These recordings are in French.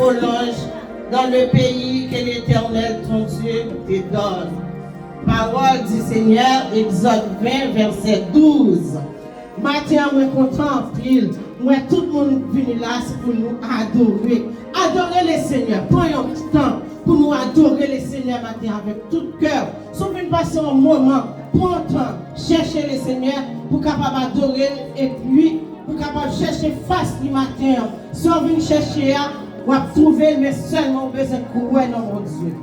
prolonge dans le pays que l'Éternel ton Dieu te donne. Parole du Seigneur, Exode 20, verset 12. Matin, on est content en pile. Moi, tout le monde venu là, c'est pour nous adorer. Adorer le Seigneur. Prenez un petit temps pour nous adorer le Seigneur matin avec tout cœur. Sauf une passer un moment, prends un temps, chercher le Seigneur pour capable adorer et puis pour capable chercher face du matin. Si on vient chercher, on va trouver, mais seulement besoin de courir dans mon Dieu.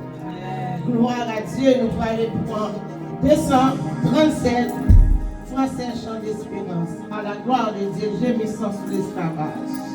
Gloire à Dieu, nous allons aller pour 237. Français chant d'espérance. À la gloire de Dieu, gémissant sous l'esclavage.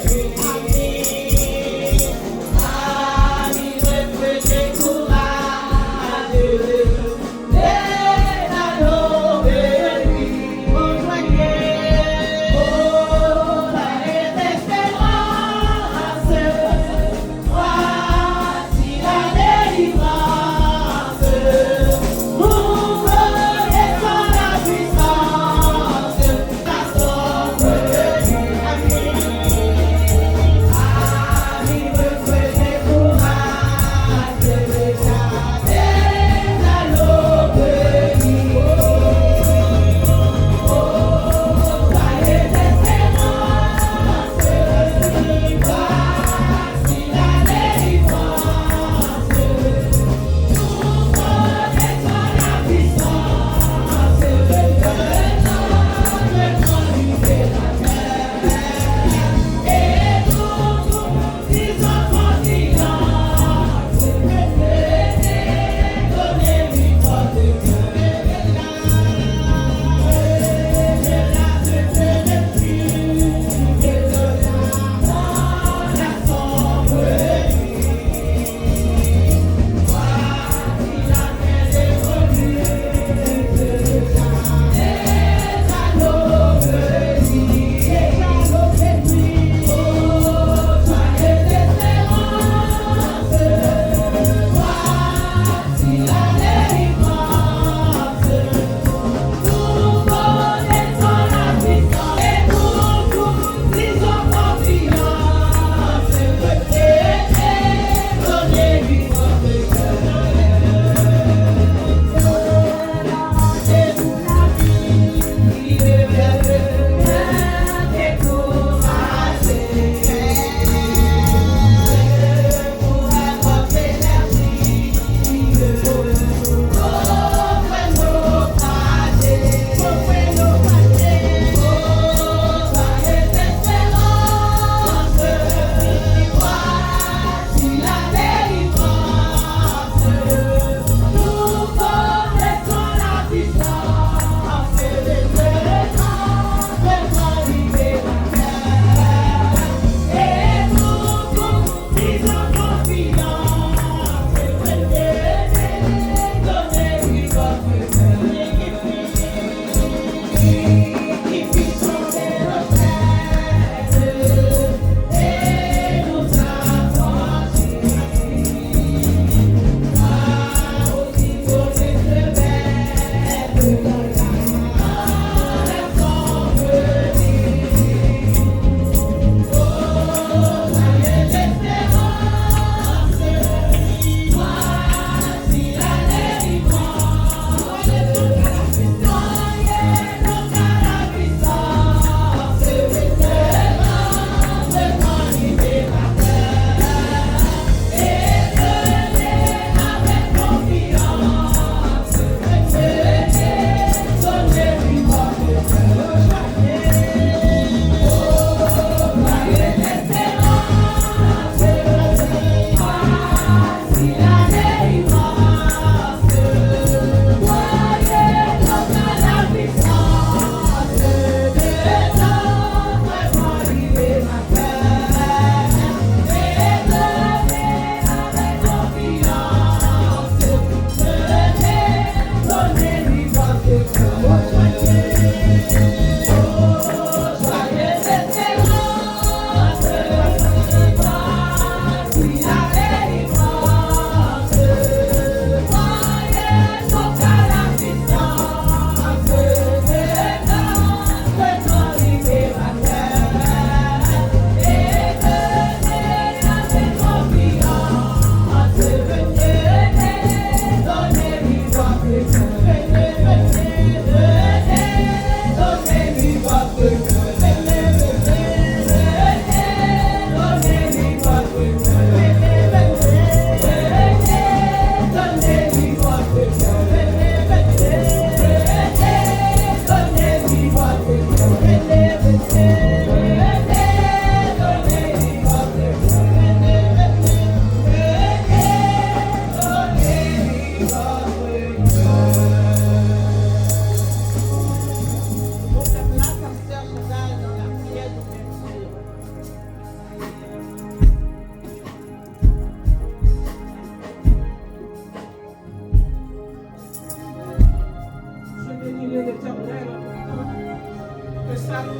La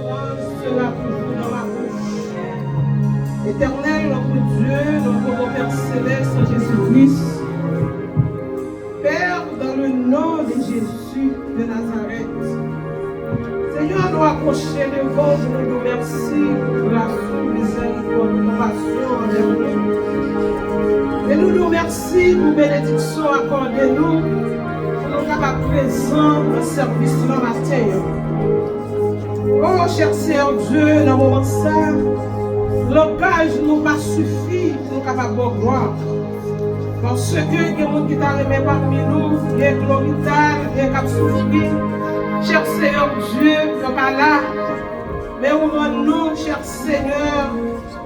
louange sera toujours dans ma bouche. Éternel, notre Dieu, notre Père céleste, Jésus-Christ, Père, dans le nom de Jésus de Nazareth, Seigneur, nous approcher devant vous, nous remercie pour la miséricorde, compassion envers nous. Et nous nous remercions pour bénédiction accordée nous, pour nous capables présents dans le service de la matin. Oh, cher Seigneur Dieu, dans le moment ça, l'occasion nous pas suffit pour nous capables de gloire. Parce que il y a des gens qui t'a remis parmi nous, il y a des glorital, il y a des souffrir. Cher Seigneur Dieu, il n'y a pas là. Mais où nous, cher Seigneur,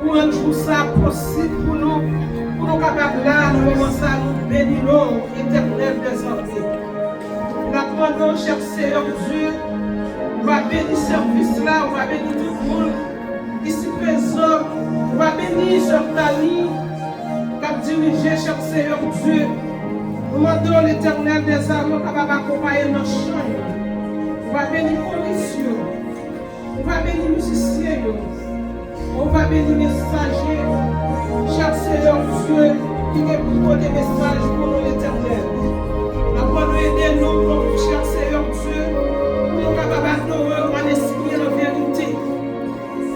où on joue ça possible pour nous capables là, nous moment ça, nous bénissons, éternel des années. Nous demandons, cher Seigneur Dieu, on va bénir ce service là, on va bénir tout le monde ici présent, on va bénir sur ta ligne, cap diriger, cher Seigneur Dieu. Nous demandons l'éternel des armes capable d'accompagner nos chants. On va bénir commission, on va bénir musiciens, on va bénir messagers, cher Seigneur Dieu, qui est pour des messages pour nous l'éternel. Nous allons aider nous, cher Seigneur Dieu, pour nous capables d'adorer en esprit et en vérité.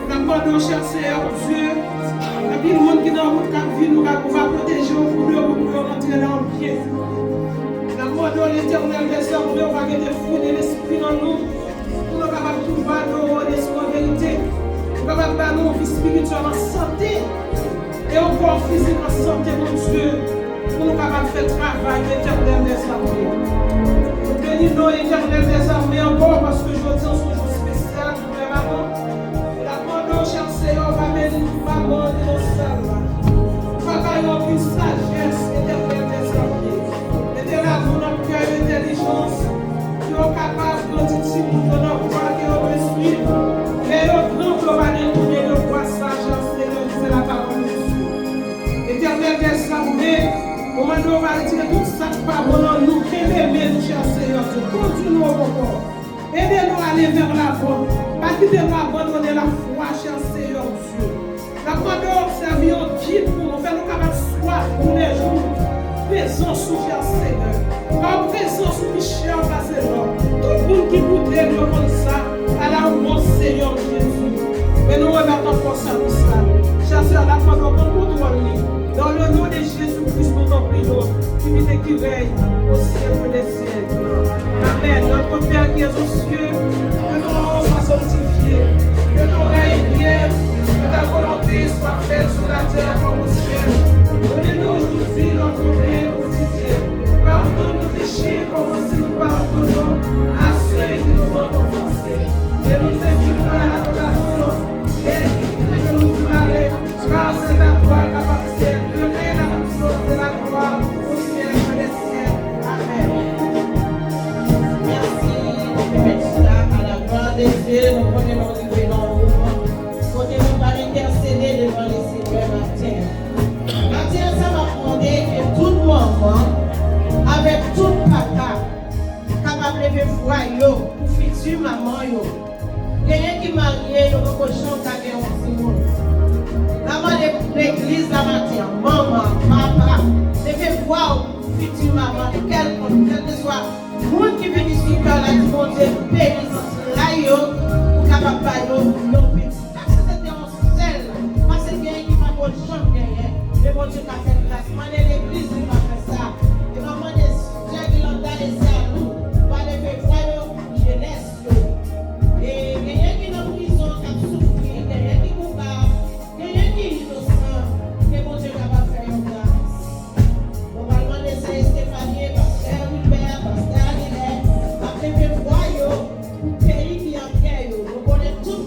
Nous allons, cher Seigneur Dieu, et puis le monde qui est dans notre vie, nous va protéger pour nous rentrer dans le pied. Nous allons l'éternel des armées, on va mettre des fruits de l'esprit dans nous, pour nous capables de trouver nos l'esprit en vérité, pour nous capables de nos vies spirituelles en santé, et au corps physique en santé, mon Dieu, pour nous capables de faire travail l'éternel des armées. Nous bénissons l'éternel des armées encore parce que je dis en ce jour spécial pour mes mamans. Nous demandons, cher Seigneur, on va bénir maman de nos salles. On va avoir une sagesse éternelle des armées. Mettez-la dans notre cœur d'intelligence, qui est capable de nous dire dans notre voie qui est suivre. Mais au grand global, nous voit sagesse et c'est la parole de Dieu. Éternel des armées, au moment où on va retirer tout ça qui pas bon en nous, aimez-nous, cher Seigneur Dieu, continuons encore. Aidez-nous à aller vers l'avant, pas quitter-nous abandonner la foi, cher Seigneur Dieu. La foi de servir au guide pour nous faire nous capables de soif tous les jours. Présence sous cher Seigneur. Par présence sous Michel, Barcelone. Tout le monde qui goûtait nous comme ça, à la mon Seigneur Jésus. Mais nous remettons encore ça pour ça. Cher Seigneur, la foi de contrôle. Dans le nom de Jésus-Christ, nous t'en prions, qui vit et qui veille au ciel des siècles. Amen. Notre Père qui est aux cieux, que ton nom soit sanctifié, que ton règne vienne, que ta volonté soit faite sur la terre comme au ciel. Donnez-nous aujourd'hui notre pain quotidien. Pardonne nos péchés comme aussi nous pardonnons à ceux qui nous ont offensés. Et nous invitons à la tentation, et que nous parlons, car c'est à toi qu'appartient le règne, la puissance et la gloire au ciel des ciels. Amen. Merci, à la gloire des cieux, nous prenons arriver dans le mouvement. Continuons par intercéder devant les Seigneurs matin. Matin, ça m'a demandé que tout maman, avec tout papa, capable de lever voix pour futur maman. Quelqu'un qui marié, il y a un cochon qui a gagné un Simon. Maman de l'église la matin, maman, papa, lever voix pour futur maman, quel que soit le monde qui vient ici, car la dimanche, bénissance, là, pour capable de petit. Parce que c'était un seul, parce que quelqu'un qui m'a pas de chambre, le bon Dieu a fait grâce. Maman de l'église, il m'a fait ça. Et maman de Dieu qui l'a donné ça à nous, va lever voix, jeunesse. Et quelqu'un qui est en prison, qui a souffert, quelqu'un qui est coupable, quelqu'un qui est innocent, que bon Dieu va faire une grâce. On va demander ça à Stéphanie, Pasteur Wilbert, Pasteur Aguilera, va lever voix, pour le pays qui est en guerre. On connaît tout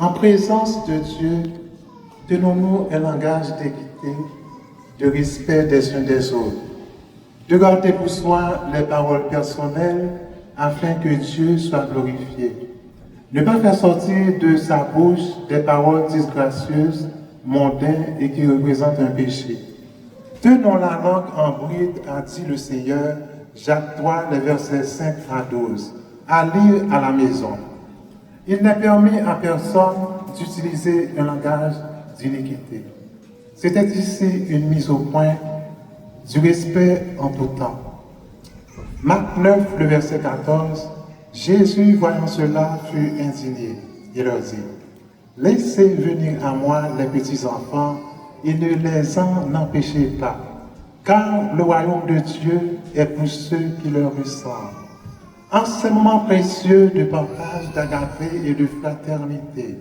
En présence de Dieu, tenons-nous un langage d'équité, de respect des uns des autres, de garder pour soi les paroles personnelles afin que Dieu soit glorifié. Ne pas faire sortir de sa bouche des paroles disgracieuses, mondaines et qui représentent un péché. Tenons la langue en bride, a dit le Seigneur, Jacques 3, les versets 5 à 12, à lire à la maison. Il n'est permis à personne d'utiliser un langage d'iniquité. C'était ici une mise au point du respect en tout temps. Marc 9, le verset 14, Jésus, voyant cela, fut indigné. Il leur dit, « Laissez venir à moi les petits enfants et ne les en empêchez pas, car le royaume de Dieu est pour ceux qui leur ressemblent. » Enseignement précieux de partage, d'agapé et de fraternité.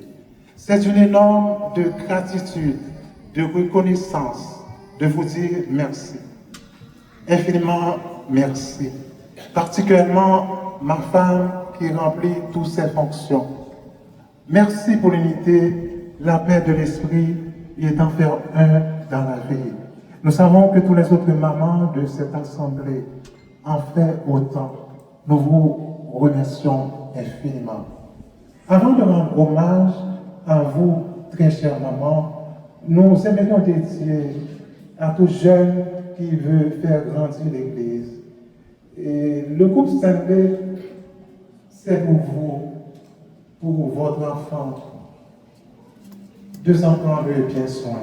C'est une énorme de gratitude, de reconnaissance, de vous dire merci. Infiniment merci. Particulièrement ma femme qui remplit toutes ses fonctions. Merci pour l'unité, la paix de l'esprit et d'en faire un dans la vie. Nous savons que tous les autres mamans de cette assemblée en font autant. Nous vous remercions infiniment. Avant de rendre hommage à vous, très chère maman, nous aimerions dédier à tout jeune qui veut faire grandir l'Église. Et le groupe Stanley, c'est pour vous, pour votre enfant, de en prendre bien soin.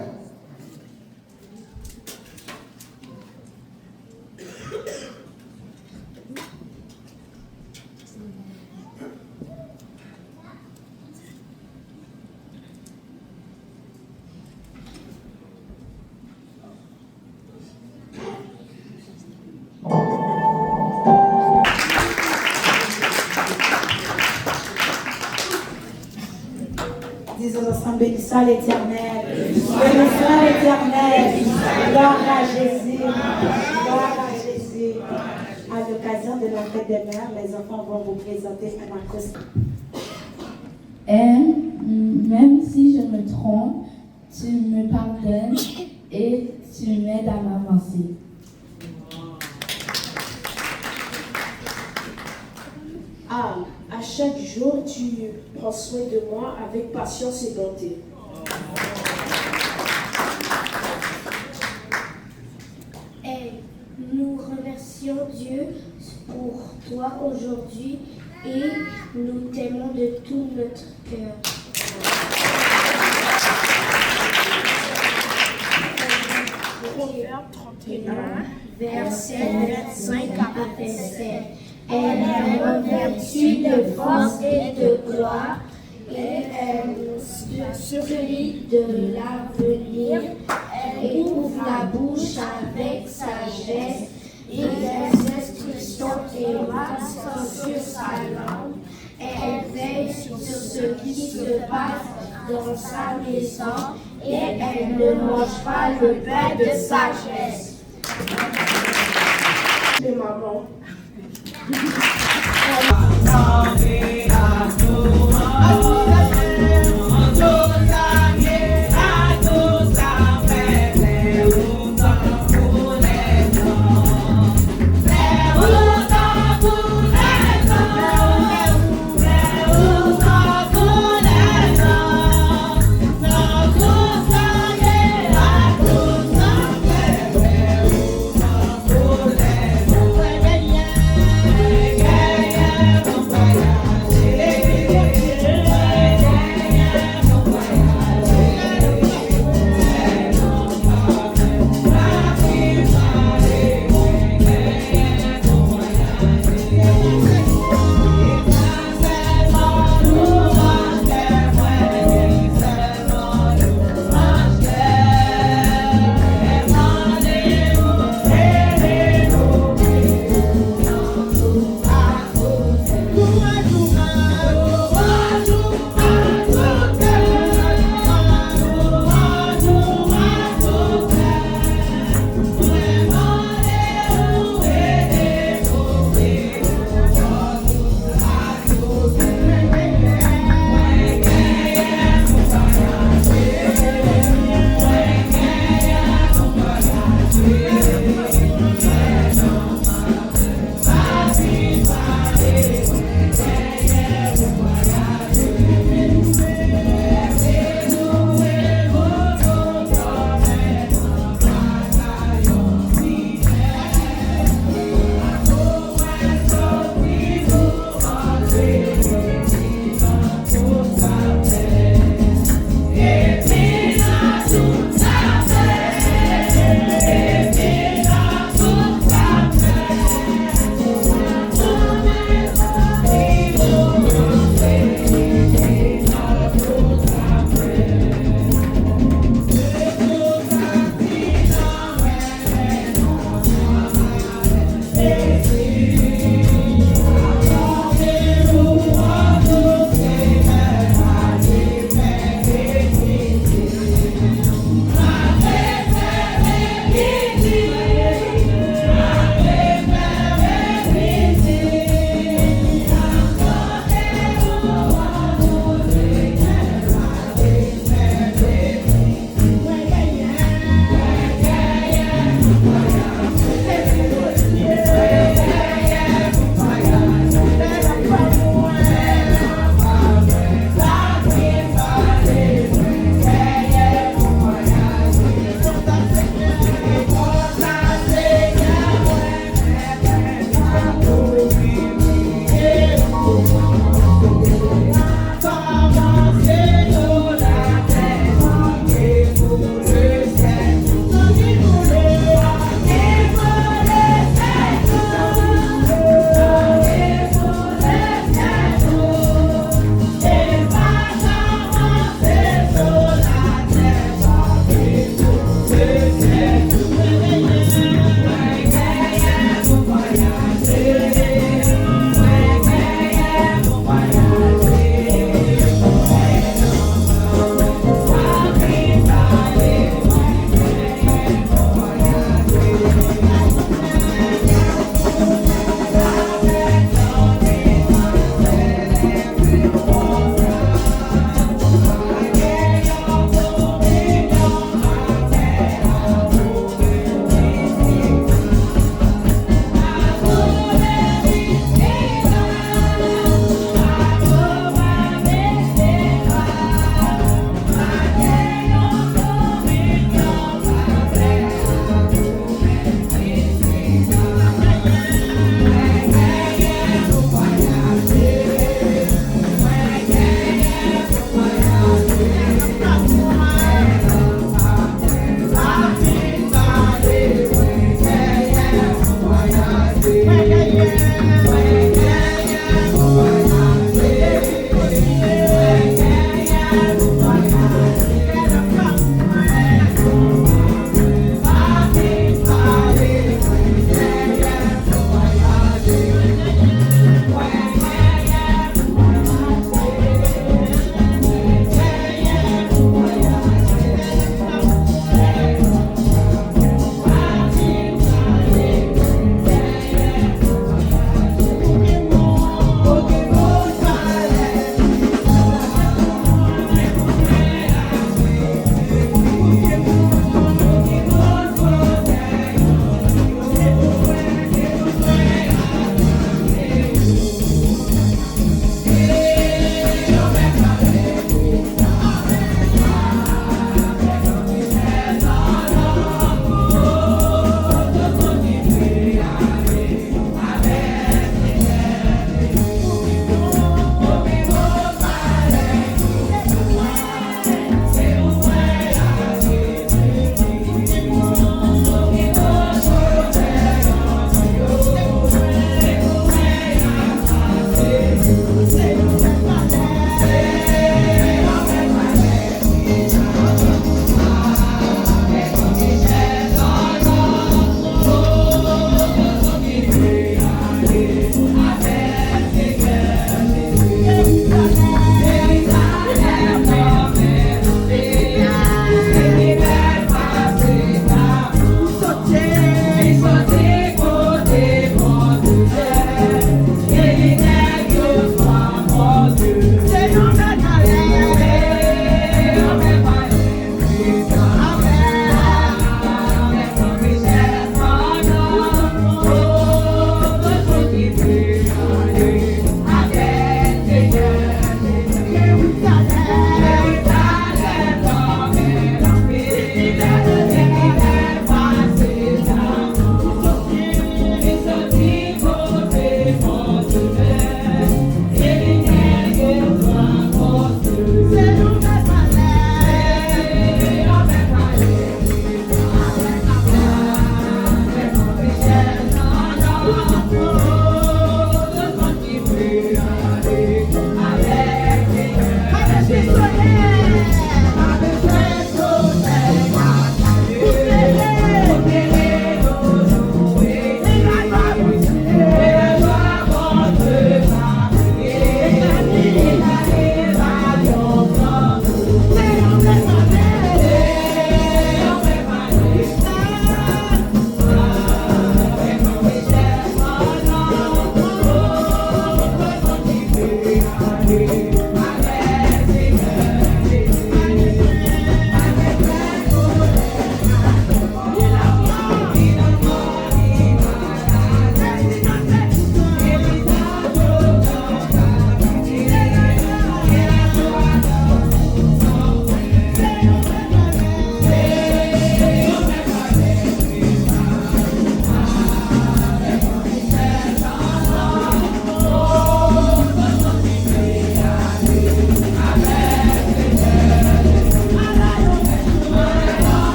Disons ensemble, bénissons l'Éternel. Bénissons l'Éternel. Gloire à Jésus. Gloire à Jésus. À l'occasion de la fête des mères, les enfants vont vous présenter un acoustique. Et même si je me trompe, tu me pardonnes et tu m'aides à m'avancer. À chaque jour, tu prends soin de moi avec patience et bonté. Et nous remercions Dieu pour toi aujourd'hui et nous t'aimons de tout notre cœur. Proverbe 31, Verset 25 à 27. Elle est revêtue de force et de gloire, et elle celui de l'avenir. Elle ouvre la bouche avec sagesse, et les instructions émanent sur sa langue. Elle veille sur ce qui se passe dans sa maison, et elle ne mange pas le pain de sagesse. de maman.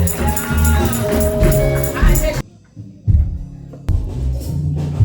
Amen.